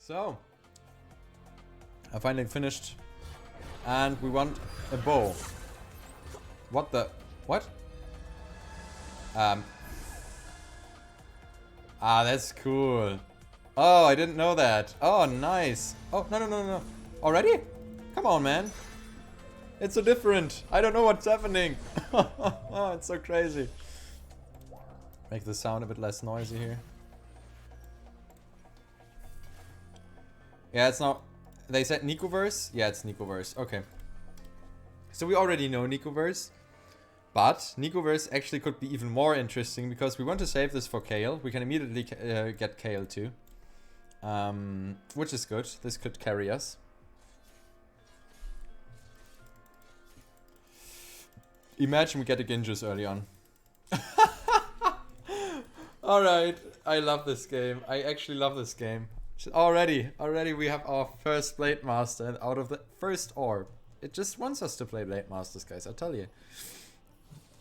So, I finally finished. And we want a bow. What the... What? That's cool. Oh, I didn't know that. Oh, nice. Oh, no. Already? Come on, man. It's so different. I don't know what's happening. Oh, it's so crazy. Make the sound a bit less noisy here. Yeah, it's not... They said Nicoverse? Yeah, it's Nicoverse. Okay. So we already know Nicoverse. But Nicoverse actually could be even more interesting because we want to save this for Kale. We can immediately get Kale too. Which is good. This could carry us. Imagine we get a Ginjus early on. Alright, I love this game. I actually love this game. Already we have our first Blade Master out of the first orb. It just wants us to play Blade Masters, guys, I tell you.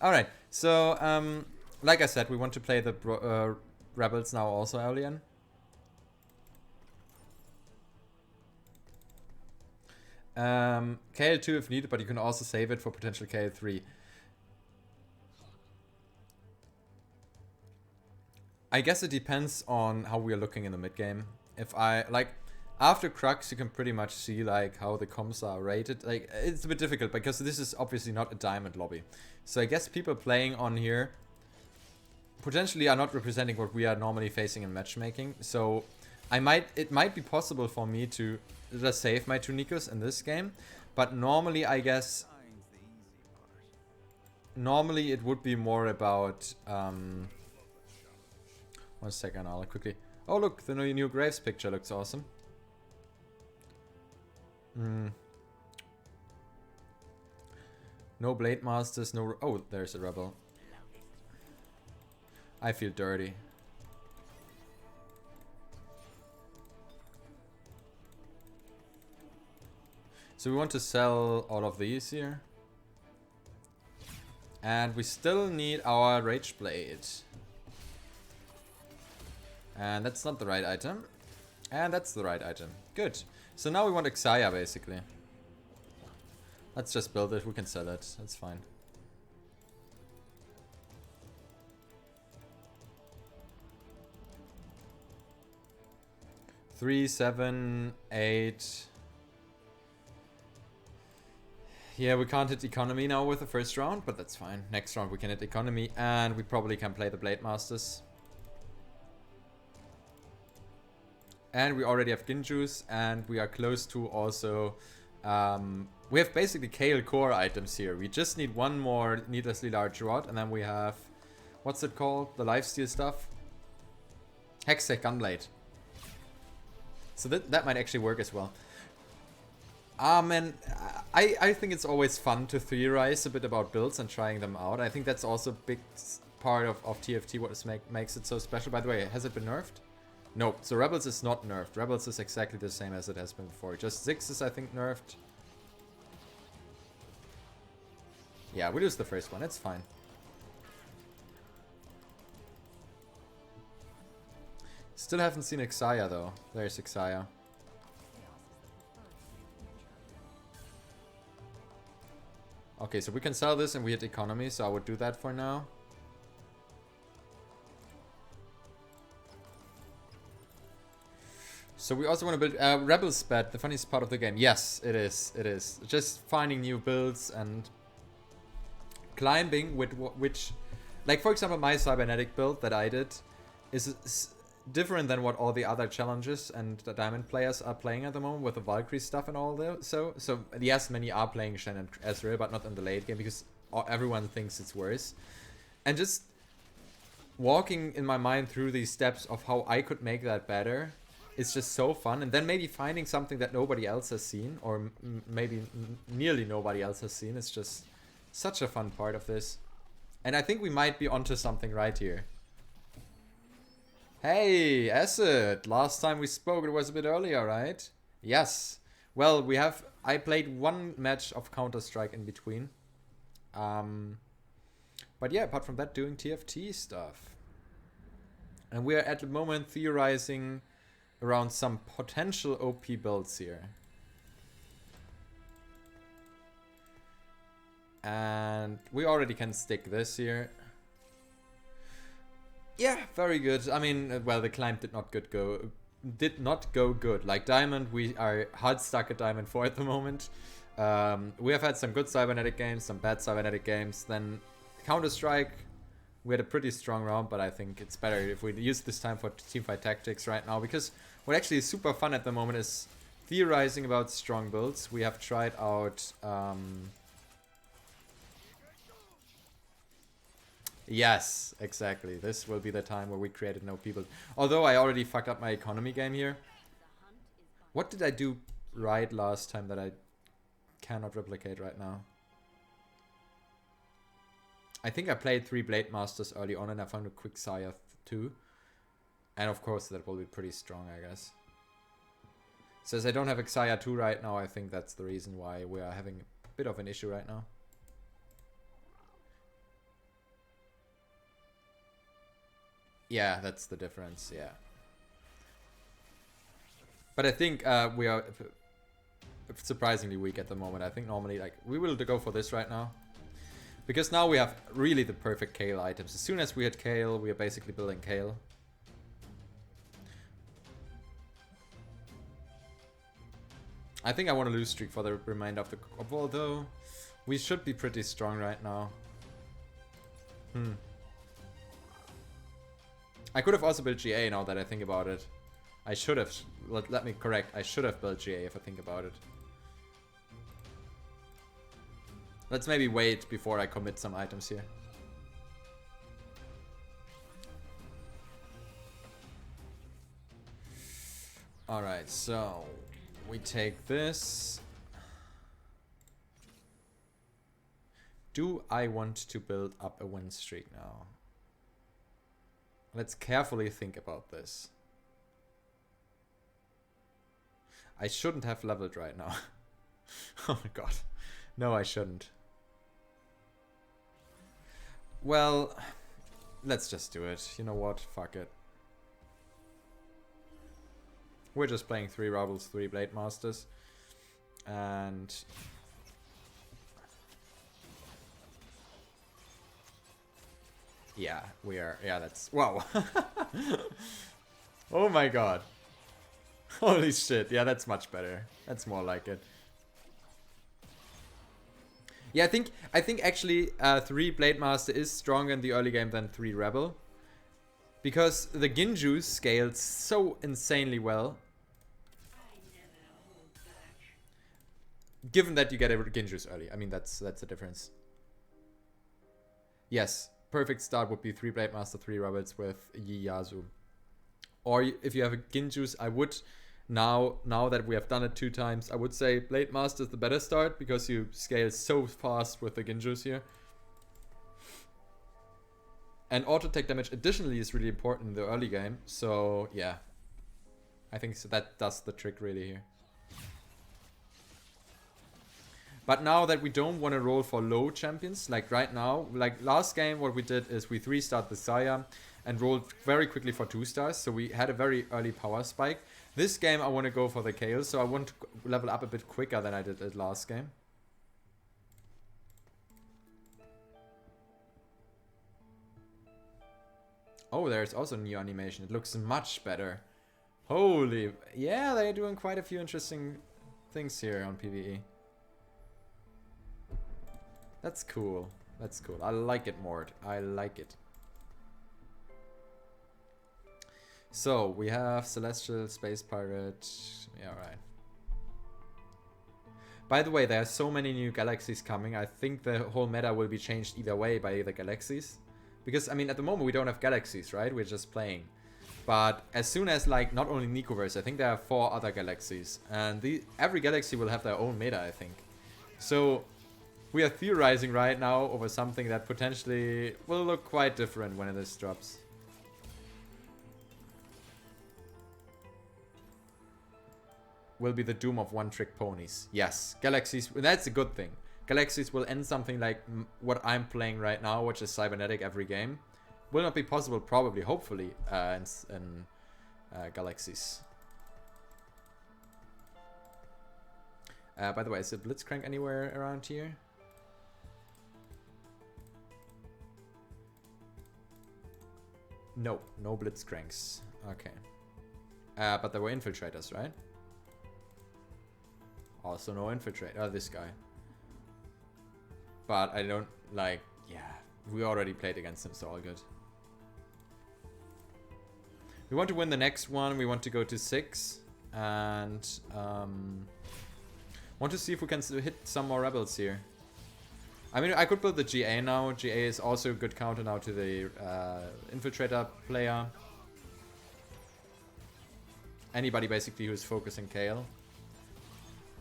Alright, so, like I said, we want to play the Rebels now also, Alien. KL2 if needed, but you can also save it for potential KL3. I guess it depends on how we are looking in the mid game. If I like after Crux, you can pretty much see like how the comms are rated. Like it's a bit difficult because this is obviously not a diamond lobby. So I guess people playing on here potentially are not representing what we are normally facing in matchmaking. So it might be possible for me to just save my two Nikos in this game, but normally I guess normally it would be more about 1 second, I'll quickly... Oh look, the new Graves picture looks awesome. No Blade Masters, no... Oh, there's a Rebel. I feel dirty. So we want to sell all of these here. And we still need our Rage Blade. And that's not the right item. And that's the right item. Good. So now we want Xayah, basically. Let's just build it. We can sell it. That's fine. Three, 7, 8. Yeah, we can't hit economy now with the first round, but that's fine. Next round we can hit economy, and we probably can play the Blade Masters. And we already have Ginjus, and we are close to also... we have basically Kale core items here. We just need one more needlessly large rod, and then we have... What's it called? The lifesteal stuff? Hextech Gunblade. So that might actually work as well. Man, I think it's always fun to theorize a bit about builds and trying them out. I think that's also a big part of TFT, what makes it so special. By the way, has it been nerfed? No, so Rebels is not nerfed. Rebels is exactly the same as it has been before. Just 6 is, I think, nerfed. Yeah, we lose the first one. It's fine. Still haven't seen Xayah, though. There's Xayah. Okay, so we can sell this and we hit economy, so I would do that for now. So we also want to build Rebels Bed, the funniest part of the game. Yes, it is. It is. Just finding new builds and climbing with which... Like, for example, my cybernetic build that I did is different than what all the other challenges and the diamond players are playing at the moment with the Valkyrie stuff and all that. So yes, many are playing Shen and Ezreal, but not in the late game because everyone thinks it's worse. And just walking in my mind through these steps of how I could make that better, it's just so fun. And then maybe finding something that nobody else has seen, or maybe nearly nobody else has seen. It's just such a fun part of this. And I think we might be onto something right here. Hey, Acid! Last time we spoke, it was a bit earlier, right? Yes. Well, I played one match of Counter-Strike in between. But yeah, apart from that, doing TFT stuff. And we are at the moment theorizing around some potential OP builds here. And we already can stick this here. Yeah, very good. I mean, well, the climb did not go good. Like Diamond, we are hard stuck at Diamond 4 at the moment. We have had some good cybernetic games, some bad cybernetic games. Then Counter-Strike, we had a pretty strong round, but I think it's better if we use this time for Teamfight Tactics right now, because what actually is super fun at the moment is theorizing about strong builds. We have tried out... Yes, exactly. This will be the time where we created no people. Although I already fucked up my economy game here. What did I do right last time that I cannot replicate right now? I think I played 3 BLADEMASTERs early on and I found a quick Saya 2. And of course that will be pretty strong, I guess. Since I don't have Xayah 2 right now, I think that's the reason why we are having a bit of an issue right now. Yeah, that's the difference, yeah. But I think we are surprisingly weak at the moment. I think normally, like, we will go for this right now. Because now we have really the perfect Kale items. As soon as we hit Kale, we are basically building Kale. I think I want to lose streak for the remainder of the... Although, we should be pretty strong right now. I could have also built GA now that I think about it. I should have. Let me correct. I should have built GA if I think about it. Let's maybe wait before I commit some items here. Alright, so we take this. Do I want to build up a win streak now? Let's carefully think about this. I shouldn't have leveled right now. Oh my god. No, I shouldn't. Well, let's just do it. You know what? Fuck it. We're just playing 3 Rebels, 3 BLADEMASTERs. And... yeah, we are. Yeah, that's... wow. Oh my god. Holy shit. Yeah, that's much better. That's more like it. Yeah, I think actually 3 BLADEMASTER is stronger in the early game than 3 Rebel. Because the Ginju scaled so insanely well. Given that you get a Ginjus early. I mean, that's the difference. Yes, perfect start would be 3 BLADEMASTER, 3 Rebels with Ieyasu. Or if you have a Ginjus, I would... Now that we have done it 2 times, I would say BLADEMASTER is the better start because you scale so fast with the Ginjus here. And auto-tech damage additionally is really important in the early game, so yeah. I think so that does the trick really here. But now that we don't want to roll for low champions, like right now, like last game what we did is we 3-starred the Saya and rolled very quickly for 2 stars, so we had a very early power spike. This game I want to go for the Kale, so I want to level up a bit quicker than I did it last game. Oh, there's also new animation. It looks much better. Holy... yeah, they're doing quite a few interesting things here on PBE. That's cool. That's cool. I like it, Mort. I like it. So, we have Celestial, Space Pirate. Yeah, right. By the way, there are so many new galaxies coming. I think the whole meta will be changed either way by the galaxies. Because, I mean, at the moment we don't have galaxies, right? We're just playing. But as soon as, like, not only Nicoverse, I think there are 4 other galaxies. And every galaxy will have their own meta, I think. So, we are theorizing right now over something that potentially will look quite different when this drops. Will be the doom of one-trick ponies. Yes, galaxies, that's a good thing. Galaxies will end something like what I'm playing right now, which is cybernetic every game. Will not be possible, probably, hopefully, in galaxies. By the way, is the Blitzcrank anywhere around here? No, no Blitzcranks. Okay. But there were infiltrators, right? Also no infiltrator. Oh, this guy. But I don't like... Yeah, we already played against him, so all good. We want to win the next one. We want to go to 6. And... want to see if we can hit some more rebels here. I mean, I could build the GA now. GA is also a good counter now to the infiltrator player. Anybody basically who's focusing Kale.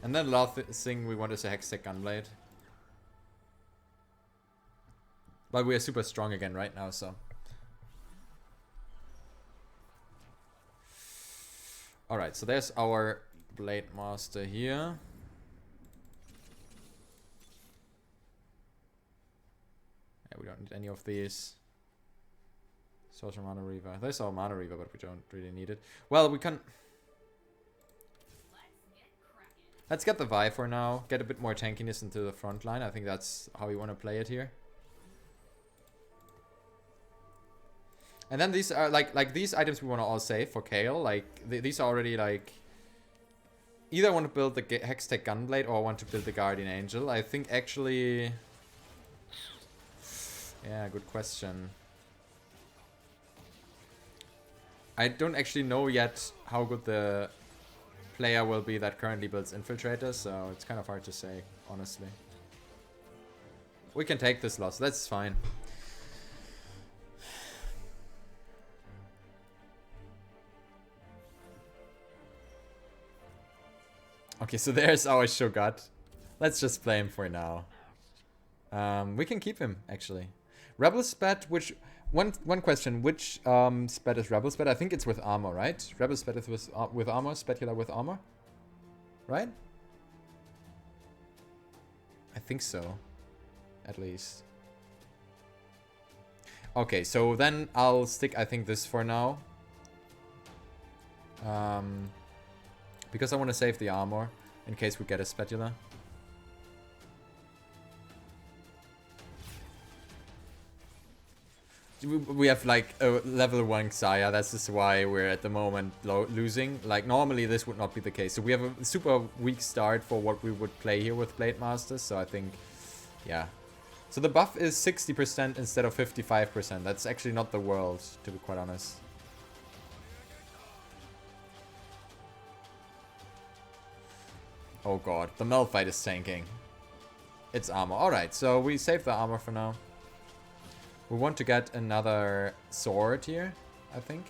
And then the last thing we want is a Hextech Gunblade. But we are super strong again right now, so. Alright, so there's our Blademaster here. Yeah, we don't need any of these. Sorcerer Mana Reaver. There's our Mana Reaver, but we don't really need it. Well, we can... Let's get the Vi for now. Get a bit more tankiness into the front line. I think that's how we want to play it here. And then these are like these items we want to all save for Kale. Like these are already like... Either I want to build the Hextech Gunblade or I want to build the Guardian Angel. I think actually... Yeah, good question. I don't actually know yet how good the player will be that currently builds Infiltrators, so it's kind of hard to say, honestly. We can take this loss, that's fine. Okay, so there's our Shogat. Let's just play him for now. We can keep him, actually. Rebel Spat, which... One question, which Spat is Rebel Spat? I think it's with armor, right? Rebel Spat is with armor, Spatula with armor? Right? I think so. At least. Okay, so then I'll stick, I think, this for now. Because I want to save the armor in case we get a Spatula. We have like a level 1 Xayah, that's just why we're at the moment losing. Like normally this would not be the case. So we have a super weak start for what we would play here with Blademasters. So I think, yeah. So the buff is 60% instead of 55%. That's actually not the world, to be quite honest. Oh god, the Malphite is tanking. It's armor. Alright, so we save the armor for now. We want to get another sword here, I think.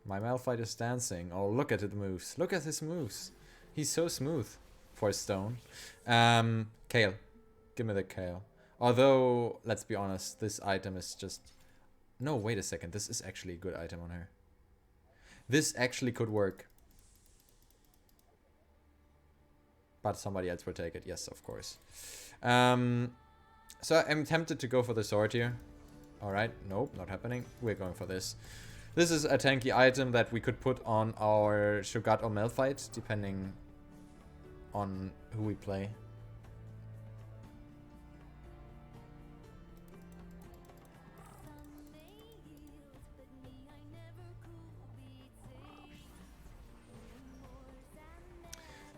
My Malphite is dancing. Oh, look at the moves. Look at his moves. He's so smooth for a stone. Kale. Give me the Kale. Although, let's be honest, this item is just... No, wait a second. This is actually a good item on her. This actually could work. But somebody else will take it. Yes, of course. So I'm tempted to go for the sword here. Alright. Nope, not happening. We're going for this. This is a tanky item that we could put on our Shogat or Malphite, depending on who we play.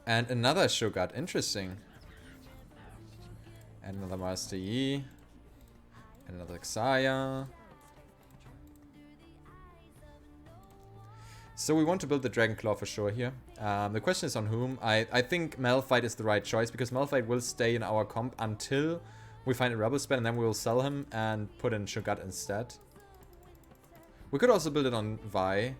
And another Shogat, interesting. And another Master Yi. And another Xayah. So we want to build the Dragon Claw for sure here. The question is on whom. I think Malphite is the right choice because Malphite will stay in our comp until we find a Rebel Spell and then we will sell him and put in Shogat instead. We could also build it on Vi.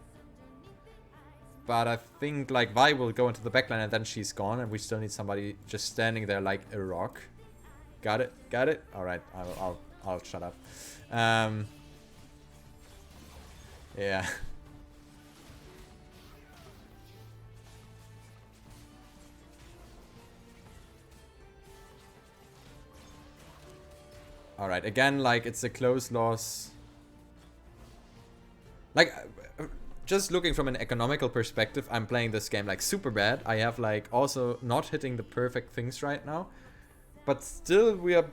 But I think like Vi will go into the backline and then she's gone and we still need somebody just standing there like a rock. Got it? Got it? Alright, I'll shut up. Yeah. Alright, again, like it's a close loss. Like, just looking from an economical perspective, I'm playing this game like super bad. I have like also not hitting the perfect things right now. But still we are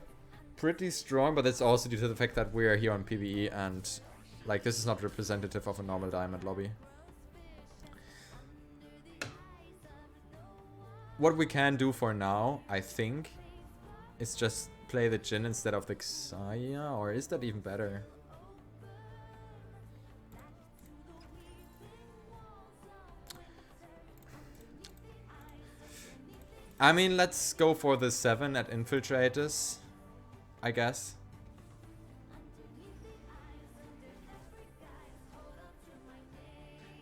pretty strong, but that's also due to the fact that we are here on PBE and like this is not representative of a normal diamond lobby. What we can do for now, I think, is just play the Jhin instead of the Xayah, or is that even better? I mean, let's go for the 7 at Infiltrators, I guess.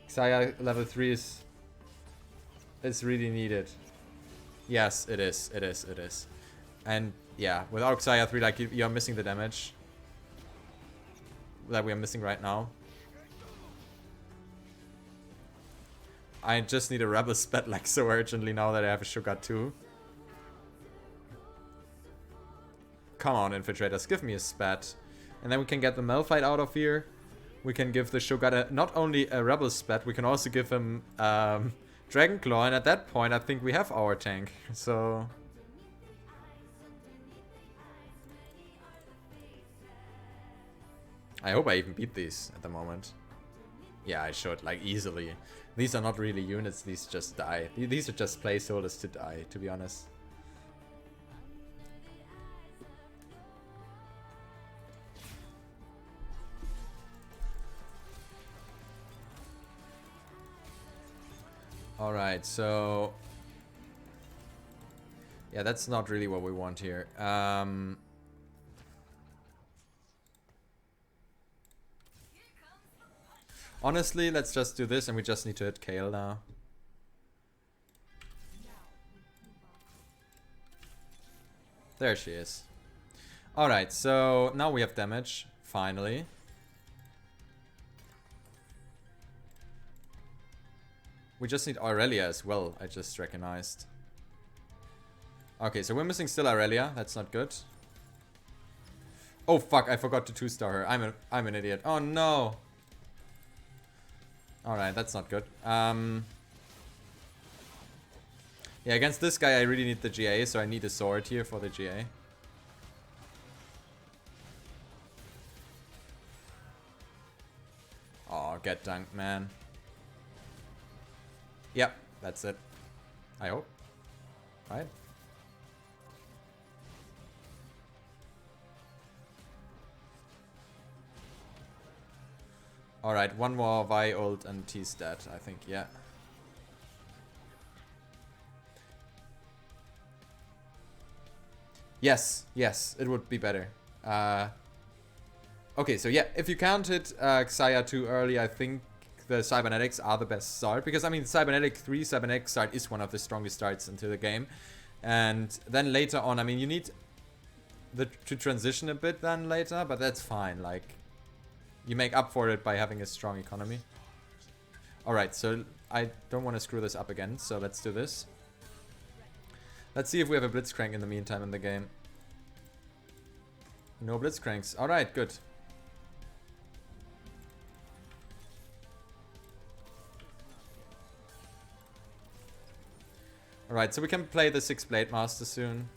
Xayah level 3 is really needed. Yes, it is. It is. It is. And yeah, without Xayah 3, like you're missing the damage that we are missing right now. I just need a Rebel Spat like so urgently now that I have a Shogat 2. Come on, Infiltrators, give me a Spat. And then we can get the Malphite out of here. We can give the Shogat not only a Rebel Spat, we can also give him Dragon Claw. And at that point, I think we have our tank. So... I hope I even beat these at the moment. Yeah, I should, like, easily. These are not really units, these just die. These are just placeholders to die, to be honest. Alright, so... yeah, that's not really what we want here. Honestly, let's just do this and we just need to hit Kayle now. There she is. Alright, so now we have damage, finally. We just need Aurelia as well, I just recognized. Okay, so we're missing still Aurelia, that's not good. Oh fuck, I forgot to 2-star her. I'm an idiot. Oh no! Alright, that's not good. Yeah, against this guy I really need the GA, so I need a sword here for the GA. Oh, get dunked, man. Yep, that's it. I hope. Right? Alright, one more Vi ult and T stat, I think, yeah. Yes, yes, it would be better. Okay, so yeah, if you can't hit Xayah too early, I think the Cybernetics are the best start. Because, I mean, Cybernetic 3 Cybernetic start is one of the strongest starts into the game. And then later on, I mean, you need to transition a bit then later, but that's fine, like... You make up for it by having a strong economy. Alright, so I don't want to screw this up again, so let's do this. Let's see if we have a Blitzcrank in the meantime in the game. No Blitzcranks. Alright, good. Alright, so we can play the 6 BLADEMASTER soon.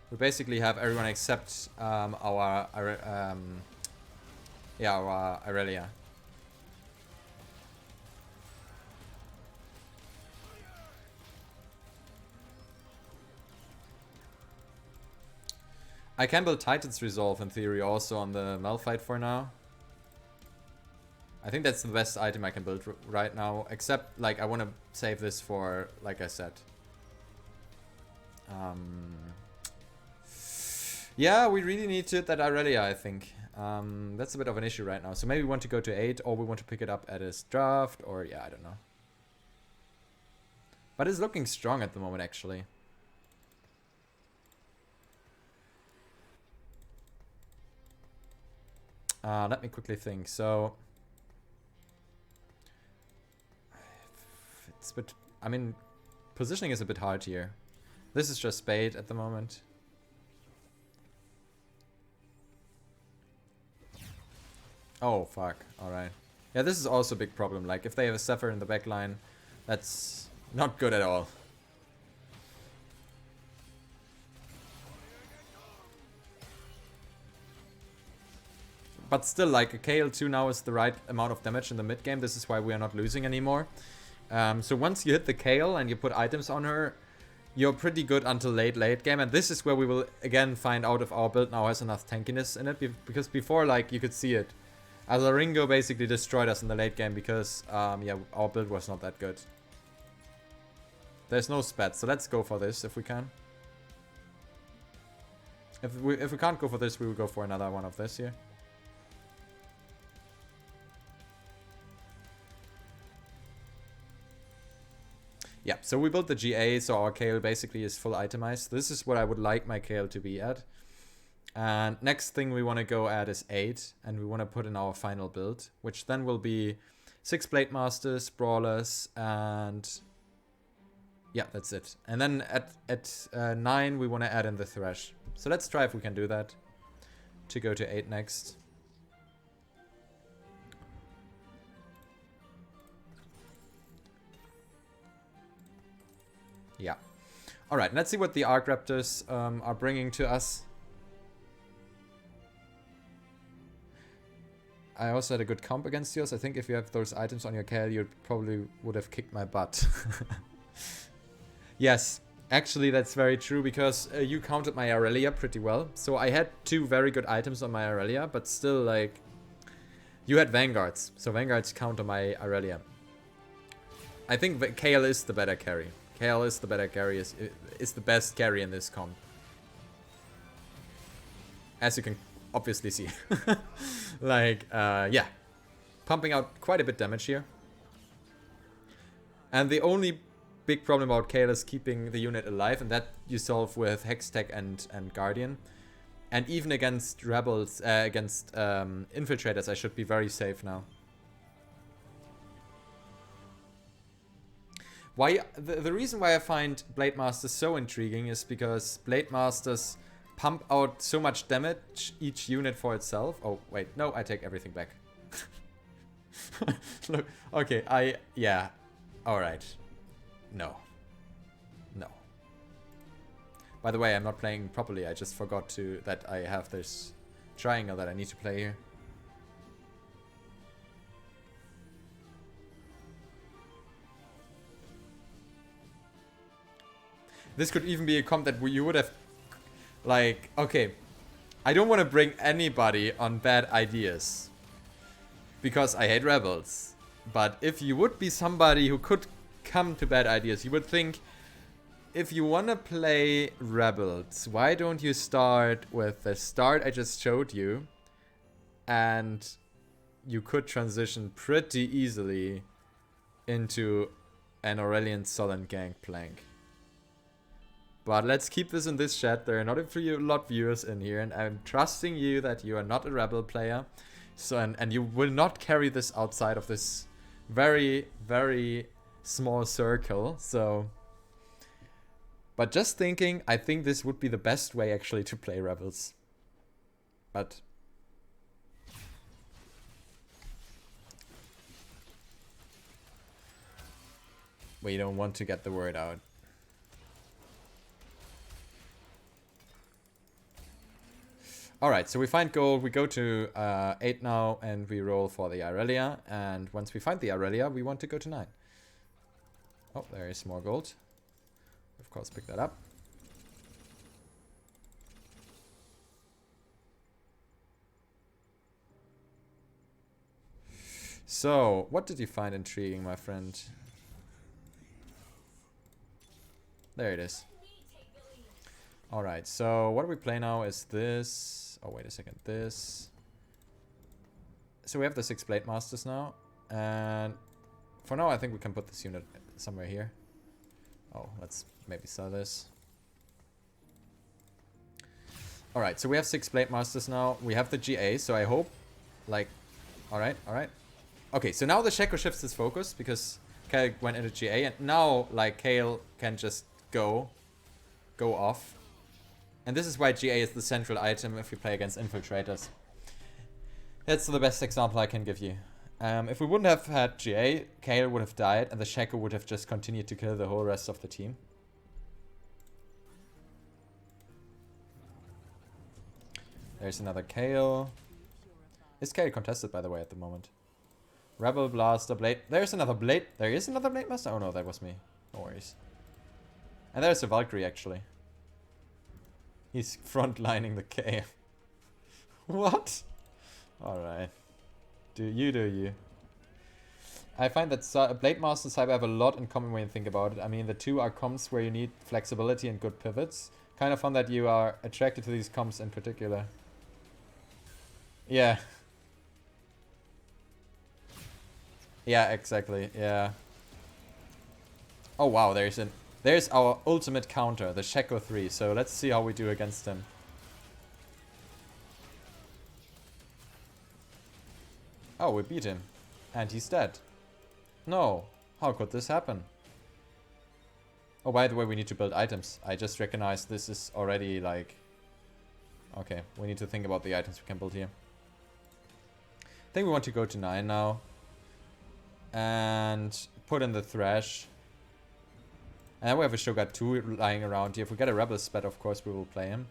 We basically have everyone except our Aurelia. I can build Titan's Resolve in theory also on the Malphite for now. I think that's the best item I can build right now, except like I want to save this for, like I said. Yeah, we really need to hit that Aurelia, I think. That's a bit of an issue right now. So maybe we want to go to 8, or we want to pick it up at his draft, or yeah, I don't know. But it's looking strong at the moment, actually. Let me quickly think. So... it's a bit... I mean, positioning is a bit hard here. This is just bait at the moment. Oh, fuck. Alright. Yeah, this is also a big problem. Like, if they have a Zephyr in the back line, that's not good at all. But still, like, a KL2 now is the right amount of damage in the mid game. This is why we are not losing anymore. So once you hit the KL and you put items on her, you're pretty good until late game. And this is where we will, again, find out if our build now has enough tankiness in it. Because before, like, you could see it. Ringo basically destroyed us in the late game because, yeah, our build was not that good. There's no spat, so let's go for this if we can. If we can't go for this, we will go for another one of this here. Yeah, so we built the GA, so our KL basically is full itemized. This is what I would like my KL to be at. And next thing we want to go at is 8, and we want to put in our final build, which then will be 6 Blademasters, Brawlers, and yeah, that's it. And then at 9 we want to add in the Thresh. So let's try if we can do that to go to 8 next. Yeah. Alright, let's see what the Arc Raptors are bringing to us. I also had a good comp against yours. I think if you have those items on your KL, you probably would have kicked my butt. Yes, actually that's very true, because you countered my Aurelia pretty well. So I had 2 very good items on my Aurelia, but still, like, you had Vanguards. So Vanguards counter my Aurelia. I think KL is the better carry. KL is the better carry, is the best carry in this comp. As you can obviously see. Like, yeah. Pumping out quite a bit damage here. And the only big problem about KL is keeping the unit alive, and that you solve with Hextech and Guardian. And even against Rebels, against Infiltrators, I should be very safe now. Why the reason why I find Blademasters so intriguing is because Blademasters pump out so much damage each unit for itself. Oh, wait, no, I take everything back. Look, okay, yeah, alright. No. No. By the way, I'm not playing properly, I just forgot that I have this triangle that I need to play here. This could even be a comp that you would have, like, okay, I don't want to bring anybody on bad ideas, because I hate Rebels. But if you would be somebody who could come to bad ideas, you would think, if you want to play Rebels, why don't you start with the start I just showed you, and you could transition pretty easily into an Aurelian Solent Gangplank. But let's keep this in this chat. There are not a lot of viewers in here, and I'm trusting you that you are not a Rebel player. So and you will not carry this outside of this very, very small circle. So, but just thinking, I think this would be the best way actually to play Rebels. But we don't want to get the word out. Alright, so we find gold, we go to 8 now, and we roll for the Aurelia, and once we find the Aurelia, we want to go to 9. Oh, there is more gold. Of course, pick that up. So, what did you find intriguing, my friend? There it is. Alright, so what do we play now is this. Oh, wait a second. This. So we have the 6 Blademasters now. And for now, I think we can put this unit somewhere here. Oh, let's maybe sell this. Alright, so we have 6 Blademasters now. We have the GA, so I hope, like... Alright, alright. Okay, so now the Shaco shifts his focus because Kale went into GA. And now, like, Kale can just go off. And this is why GA is the central item if you play against Infiltrators. That's the best example I can give you. If we wouldn't have had GA, Kayle would have died, and the Shaco would have just continued to kill the whole rest of the team. There's another Kayle. Is Kayle contested, by the way, at the moment? Rebel, Blaster, Blade. There's another Blade. There is another Blademaster? Oh no, that was me. No worries. And there's a Valkyrie, actually. He's frontlining the K. What? Alright. Do you. I find that Blademaster and Cyber have a lot in common when you think about it. I mean, the two are comps where you need flexibility and good pivots. Kind of fun that you are attracted to these comps in particular. Yeah. Yeah, exactly. Yeah. Oh wow, there's our ultimate counter, the Shaco 3. So let's see how we do against him. Oh, we beat him. And he's dead. No. How could this happen? Oh, by the way, we need to build items. I just recognized this is already like... Okay, we need to think about the items we can build here. I think we want to go to 9 now. And put in the Thresh. And then we have a Shogun 2 lying around here. If we get a Rebel Spat, of course, we will play him.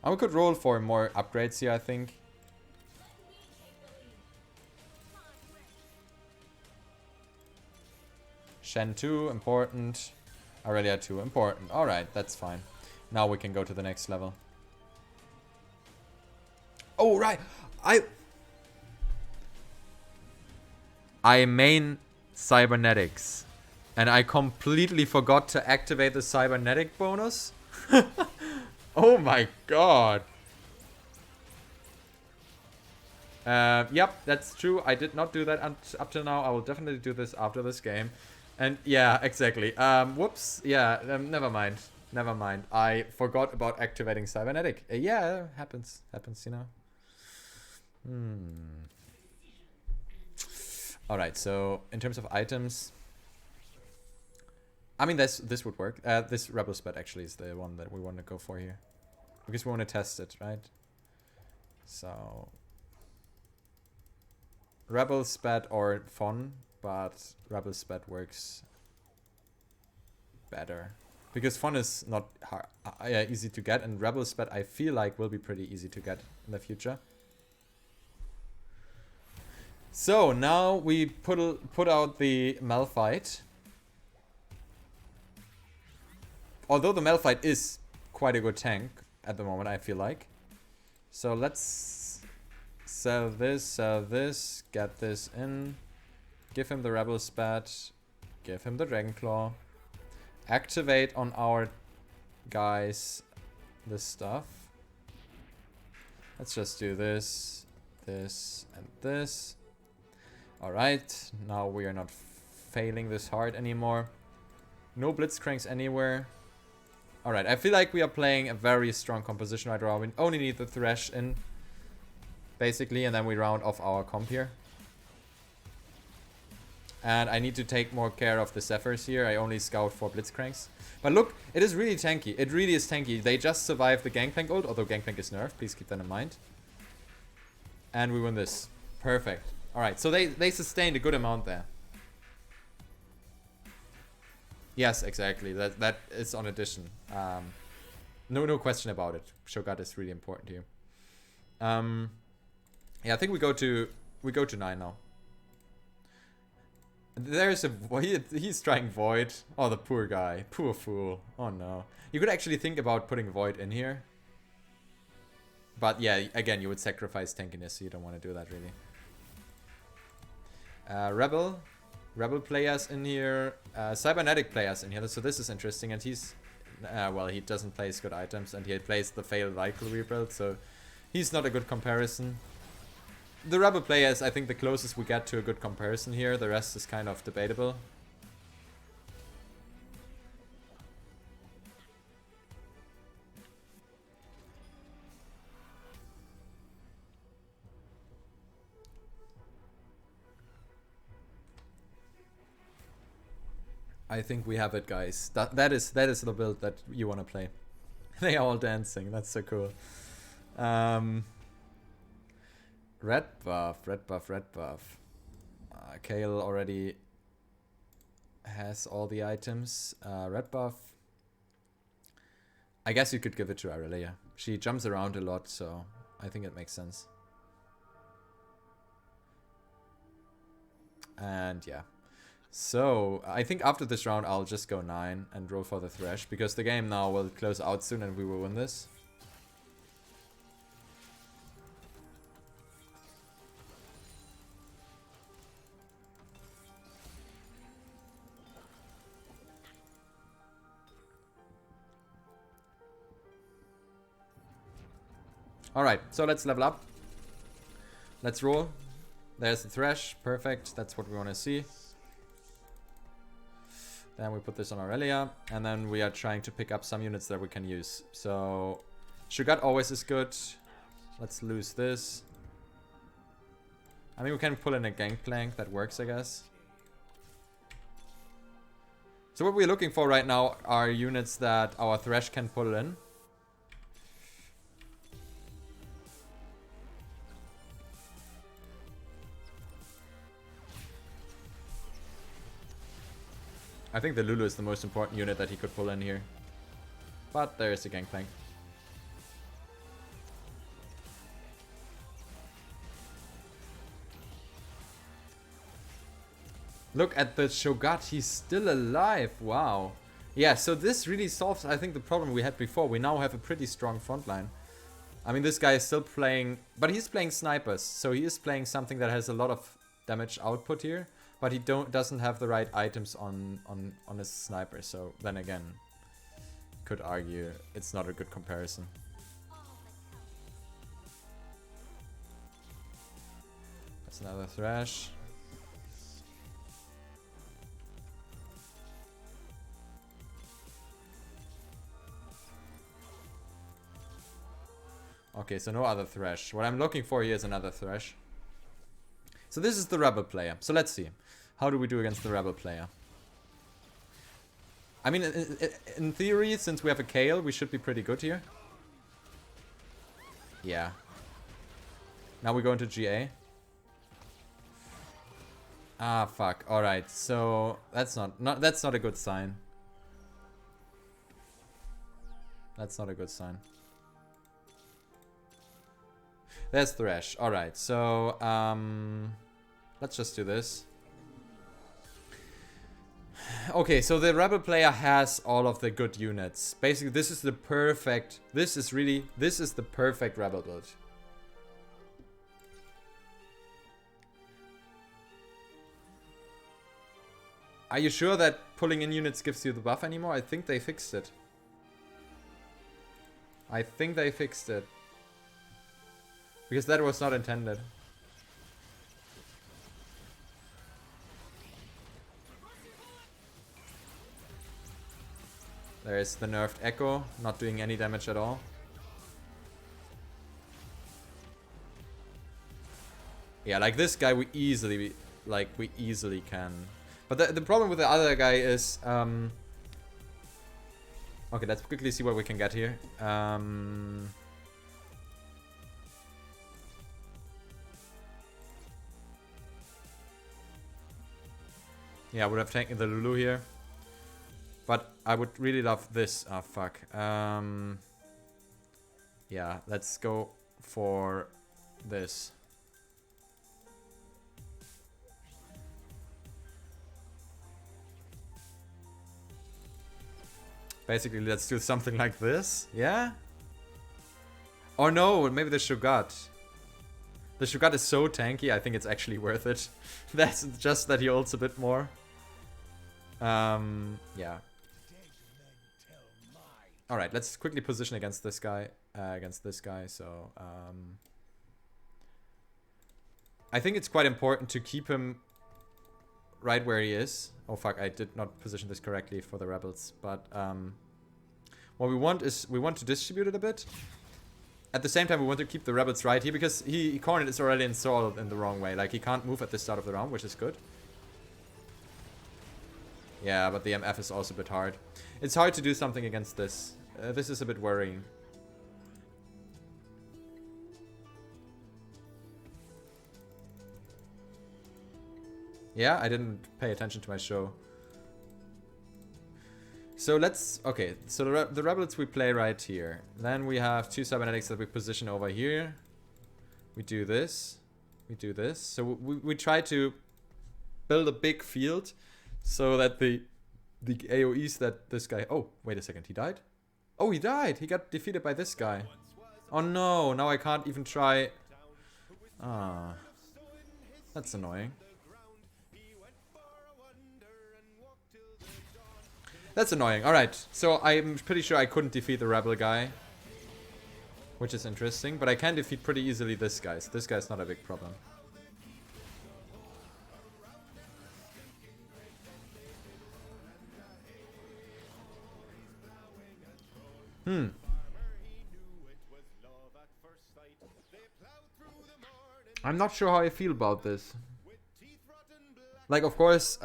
And we could roll for more upgrades here, I think. Shen 2, important. Aurelia 2, important. Alright, that's fine. Now we can go to the next level. Oh, right. I main Cybernetics. And I completely forgot to activate the Cybernetic bonus. Oh my god. Yep, that's true. I did not do that up till now. I will definitely do this after this game. And yeah, exactly. Whoops. Yeah, never mind. Never mind. I forgot about activating Cybernetic. Yeah, happens. Happens, you know. Alright, so in terms of items... I mean, this would work. This Rebel Spat actually is the one that we want to go for here. Because we want to test it, right? So... Rebel Spat or Fon, but Rebel Spat works better. Because Fon is not hard, easy to get, and Rebel Spat I feel like will be pretty easy to get in the future. So now we put out the Malphite. Although the Malphite is quite a good tank at the moment, I feel like. So let's sell this, get this in. Give him the Rebel Spat. Give him the Dragon Claw. Activate on our guys this stuff. Let's just do this, this, and this. Alright, now we are not failing this hard anymore. No Blitzcranks anywhere. Alright, I feel like we are playing a very strong composition right now. We only need the Thresh in, basically, and then we round off our comp here. And I need to take more care of the Zephyrs here. I only scout for Blitzcranks. But look, it is really tanky. It really is tanky. They just survived the Gangplank ult, although Gangplank is nerfed. Please keep that in mind. And we win this. Perfect. Alright, so they sustained a good amount there. Yes, exactly. That is on addition. No question about it. Shogun is really important here. Yeah, I think we go to 9 now. There's a he's trying Void. Oh, the poor guy, poor fool. Oh no. You could actually think about putting Void in here. But yeah, again, you would sacrifice tankiness, so you don't want to do that really. Rebel players in here, Cybernetic players in here, so this is interesting, and he's, well, he doesn't place good items, and he plays the failed Valkyrie build, so he's not a good comparison. The Rebel players, I think the closest we get to a good comparison here, the rest is kind of debatable. I think we have it, guys. That is the build that you want to play. They are all dancing. That's so cool. Red buff, red buff, red buff. Kale already has all the items. Red buff. I guess you could give it to Aurelia. She jumps around a lot, so I think it makes sense. And yeah. So, I think after this round I'll just go 9 and roll for the Thresh, because the game now will close out soon and we will win this. Alright, so let's level up. Let's roll. There's the Thresh. Perfect. That's what we want to see. Then we put this on Aurelia. And then we are trying to pick up some units that we can use. So, Shogat always is good. Let's lose this. I mean, we can pull in a Gangplank. That works, I guess. So what we're looking for right now are units that our Thresh can pull in. I think the Lulu is the most important unit that he could pull in here. But there is a Gangplank. Look at the Shogat, he's still alive. Wow. Yeah, so this really solves, I think, the problem we had before. We now have a pretty strong front line. I mean, this guy is still playing, but he's playing snipers. So he is playing something that has a lot of damage output here. But he doesn't have the right items on his sniper, so then again, could argue it's not a good comparison. That's another Thresh. Okay, so no other Thresh. What I'm looking for here is another Thresh. So this is the Rebel player. So let's see. How do we do against the Rebel player? I mean, in theory, since we have a Kale, we should be pretty good here. Yeah. Now we go into GA. Ah, fuck. Alright, so that's not a good sign. That's not a good sign. There's Thresh. Alright, so let's just do this. Okay, so the Rebel player has all of the good units. Basically, this is the perfect Rebel build. Are you sure that pulling in units gives you the buff anymore? I think they fixed it. I think they fixed it. Because that was not intended. There's the nerfed Echo, not doing any damage at all. Yeah, like this guy we easily can. But the problem with the other guy is okay, let's quickly see what we can get here. Yeah, I would have taken the Lulu here. But I would really love this. Oh, fuck. Yeah, let's go for this. Basically, let's do something like this. Yeah? Or no, maybe the Shogat. The Shogat is so tanky, I think it's actually worth it. That's just that he ults a bit more. Yeah. Alright, let's quickly position against this guy. So, I think it's quite important to keep him right where he is. Oh fuck, I did not position this correctly for the rebels. But, what we want is, we want to distribute it a bit. At the same time, we want to keep the rebels right here, because Cornet is already installed in the wrong way. Like, he can't move at the start of the round, which is good. Yeah, but the MF is also a bit hard. It's hard to do something against this. This is a bit worrying. Yeah, I didn't pay attention to my show. So let's... Okay, so the rebels we play right here. Then we have 2 cybernetics that we position over here. We do this. We do this. So we try to build a big field so that the AoEs that this guy... Oh, wait a second. He died? Oh, he died. He got defeated by this guy. Oh no, now I can't even try... Ah, that's annoying. That's annoying. Alright, so I'm pretty sure I couldn't defeat the rebel guy. Which is interesting, but I can defeat pretty easily this guy. So this guy's not a big problem. I'm not sure how I feel about this. Like, of course,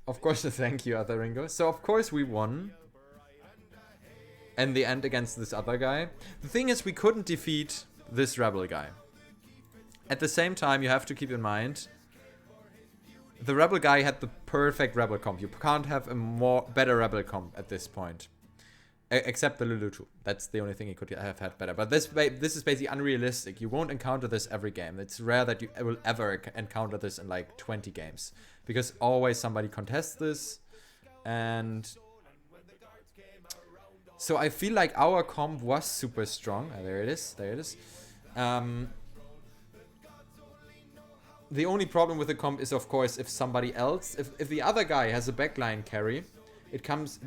thank you, other Ringo. So, of course, we won. In the end against this other guy. The thing is, we couldn't defeat this rebel guy. At the same time, you have to keep in mind, the rebel guy had the perfect rebel comp. You can't have a better rebel comp at this point. Except the Lulutu. That's the only thing he could have had better. But this is basically unrealistic. You won't encounter this every game. It's rare that you will ever encounter this in like 20 games. Because always somebody contests this. And... So I feel like our comp was super strong. There it is. There it is. The only problem with the comp is, of course, if somebody else... If the other guy has a backline carry, it comes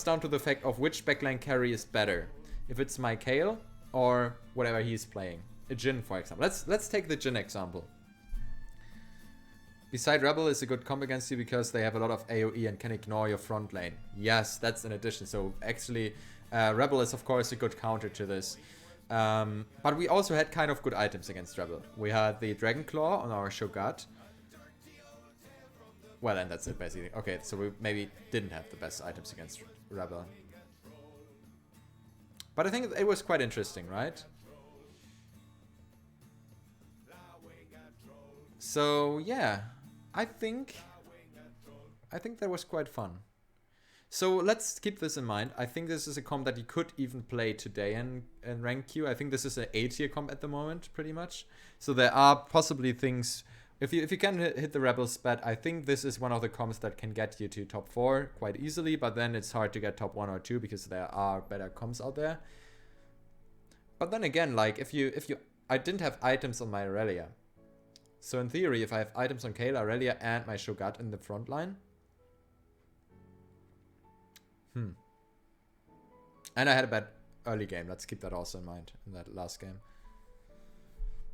down to the fact of which backline carry is better. If it's my Kale or whatever he's playing. A Jhin, for example. Let's take the Jhin example. Beside Rebel is a good comp against you because they have a lot of AoE and can ignore your front lane. Yes, that's an addition. So actually, Rebel is of course a good counter to this. But we also had kind of good items against Rebel. We had the Dragon Claw on our Shogat. Well, and that's it basically. Okay, so we maybe didn't have the best items against Rebel. But I think it was quite interesting, right? So yeah, I think that was quite fun. So let's keep this in mind. I think this is a comp that you could even play today in rank queue. I think this is an A tier comp at the moment, pretty much. So there are possibly things. If you can hit the Rebel spat, I think this is one of the comps that can get you to top 4 quite easily. But then it's hard to get top 1 or 2 because there are better comps out there. But then again, like I didn't have items on my Aurelia. So in theory, if I have items on Kayla, Aurelia, and my Shogat in the front line. And I had a bad early game. Let's keep that also in mind in that last game.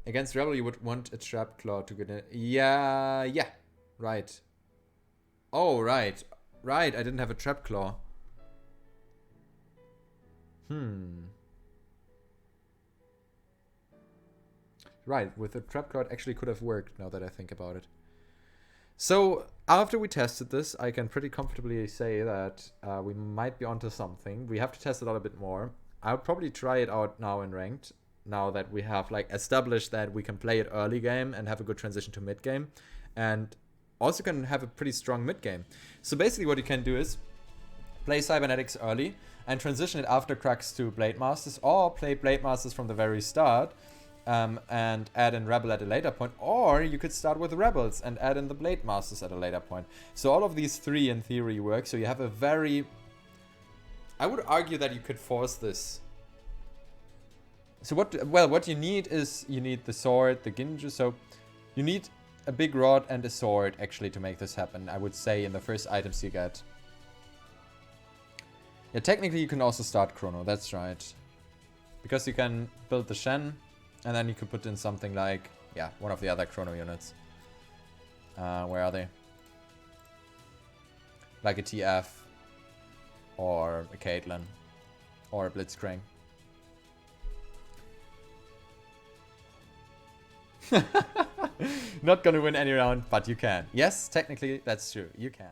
Against Rebel, you would want a Trap Claw to get in. Yeah. Right. Oh, right. Right, I didn't have a Trap Claw. Right, with the Trap Claw it actually could have worked now that I think about it. So, after we tested this, I can pretty comfortably say that we might be onto something. We have to test it out a bit more. I'll probably try it out now in ranked. Now that we have like established that we can play it early game and have a good transition to mid game. And also can have a pretty strong mid game. So basically what you can do is play Cybernetics early and transition it after Crux to Blademasters, or play Blademasters from the very start. And add in Rebel at a later point, or you could start with Rebels and add in the Blademasters at a later point. So all of these three in theory work, so you have a very... I would argue that you could force this. So what you need is, you need the sword, the Ginju, so you need a big rod and a sword actually to make this happen, I would say, in the first items you get. Yeah, technically you can also start Chrono, that's right. Because you can build the Shen, and then you could put in something like, yeah, one of the other Chrono units. Where are they? Like a TF, or a Caitlyn, or a Blitzcrank. Not gonna win any round, but you can. Yes, technically that's true, you can.